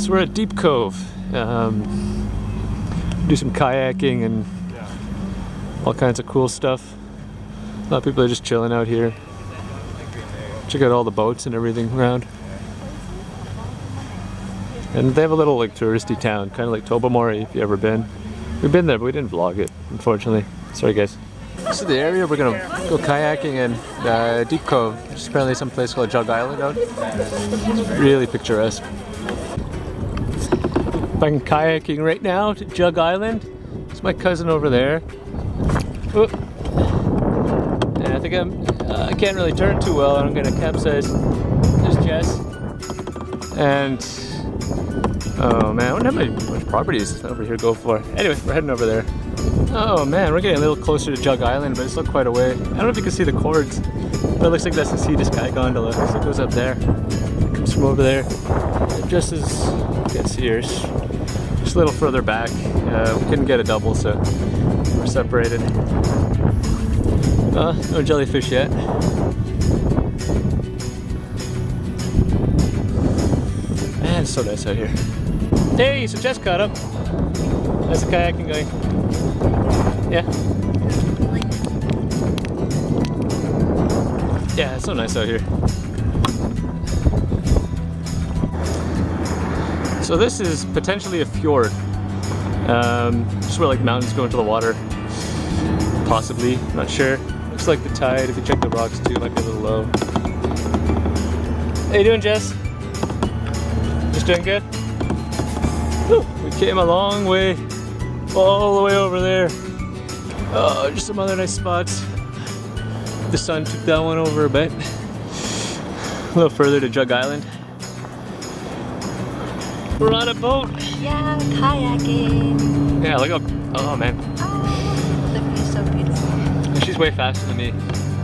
So we're at Deep Cove. Do some kayaking and all kinds of cool stuff. A lot of people are just chilling out here. Check out all the boats and everything around. And they have a little like touristy town, kind of like Tobamori if you've ever been. We've been there, but we didn't vlog it, unfortunately. Sorry guys. This is the area we're gonna go kayaking in, Deep Cove. There's apparently some place called Jug Island out. It's really picturesque. I'm kayaking right now to Jug Island. It's my cousin over there. Oh. And I think I can't really turn too well and I'm gonna capsize. There's Jess. And oh man, I wonder how much properties over here go for. Anyway, we're heading over there. Oh man, we're getting a little closer to Jug Island, but it's still quite a way. I don't know if you can see the cords, but it looks like that's the Sea to Sky gondola. So it goes up there. It comes from over there. Just as you can see here, just a little further back. We couldn't get a double, so we're separated. No jellyfish yet. Man, it's so nice out here. Hey, so Jess caught up. How's the kayaking going? Yeah? Yeah, it's so nice out here. So this is potentially a fjord. Just where like mountains go into the water. Possibly, not sure. Looks like the tide, if you check the rocks too, might be a little low. How you doing, Jess? Just doing good? Whew, we came a long way, all the way over there. Oh, just some other nice spots. The sun took that one over a bit. A little further to Jug Island. We're on a boat. Yeah, kayaking. Yeah, look up. Oh man. Oh, the view's so beautiful. And she's way faster than me.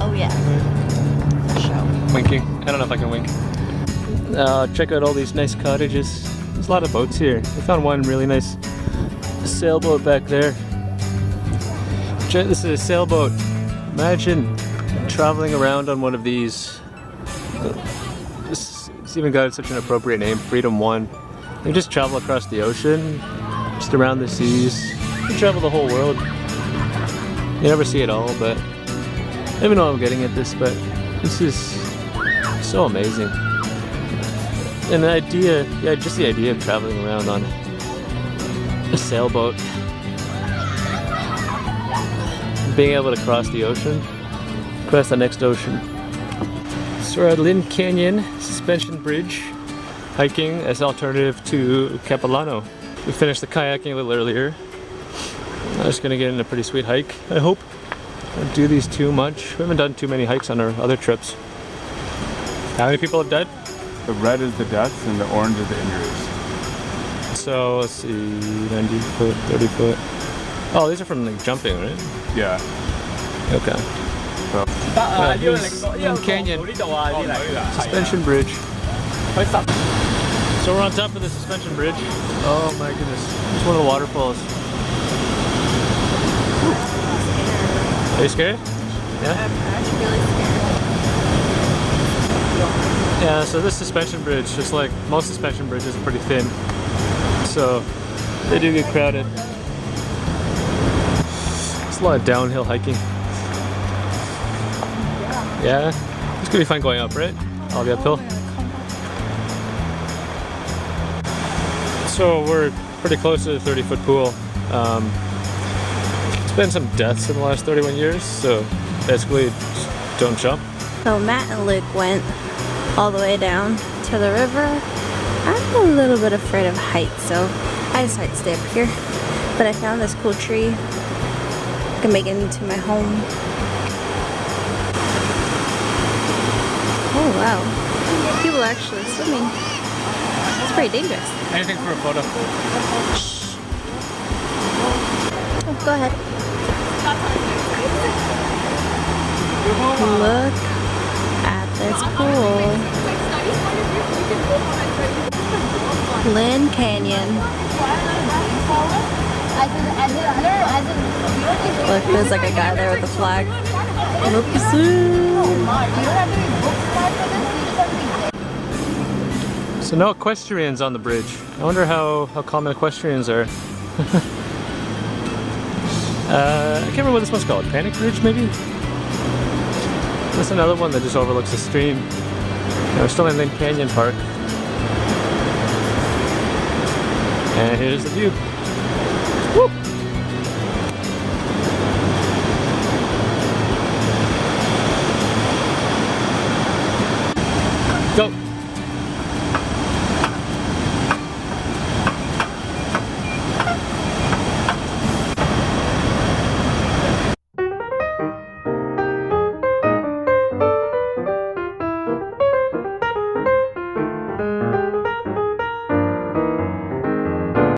Oh yeah. For sure. Winking. I don't know if I can wink. Check out all these nice cottages. There's a lot of boats here. We found one really nice sailboat back there. This is a sailboat. Imagine traveling around on one of these. It's even got such an appropriate name, Freedom 1. You just travel across the ocean, just around the seas. You travel the whole world. You never see it all, but I don't even know how I'm getting at this, but this is so amazing. And the idea, yeah, just the idea of traveling around on a sailboat, being able to cross the ocean, cross the next ocean. So we're at Lynn Canyon Suspension Bridge, hiking as an alternative to Capilano. We finished the kayaking a little earlier. I'm just gonna get in a pretty sweet hike, I hope. Don't do these too much. We haven't done too many hikes on our other trips. How many people have died? The red is the deaths and the orange is the injuries. So let's see, 90 foot, 30 foot. Oh, these are from like jumping, right? Yeah. Okay. So, Lynn Canyon Suspension Bridge. So we're on top of the suspension bridge. Oh my goodness. It's one of the waterfalls. Are you scared? Yeah? I'm actually really scared. Yeah, so this suspension bridge, just like most suspension bridges, is pretty thin. So they do get crowded. It's a lot of downhill hiking. Yeah? It's gonna be fun going up, right? I'll be uphill. So we're pretty close to the 30-foot pool. There's been some deaths in the last 31 years, so basically just don't jump. So Matt and Luke went all the way down to the river. I'm a little bit afraid of heights, so I decided to stay up here. But I found this cool tree. I can make it into my home. Oh wow. People are actually swimming. It's pretty dangerous. Anything for a photo? Shh. Oh, go ahead. Look at this pool. Lynn Canyon. Look, there's like a guy there with a flag. So no equestrians on the bridge. I wonder how common equestrians are. I can't remember what this one's called. Panic Bridge, maybe? That's another one that just overlooks the stream. We're still in Lynn Canyon Park. And here's the view. Woo!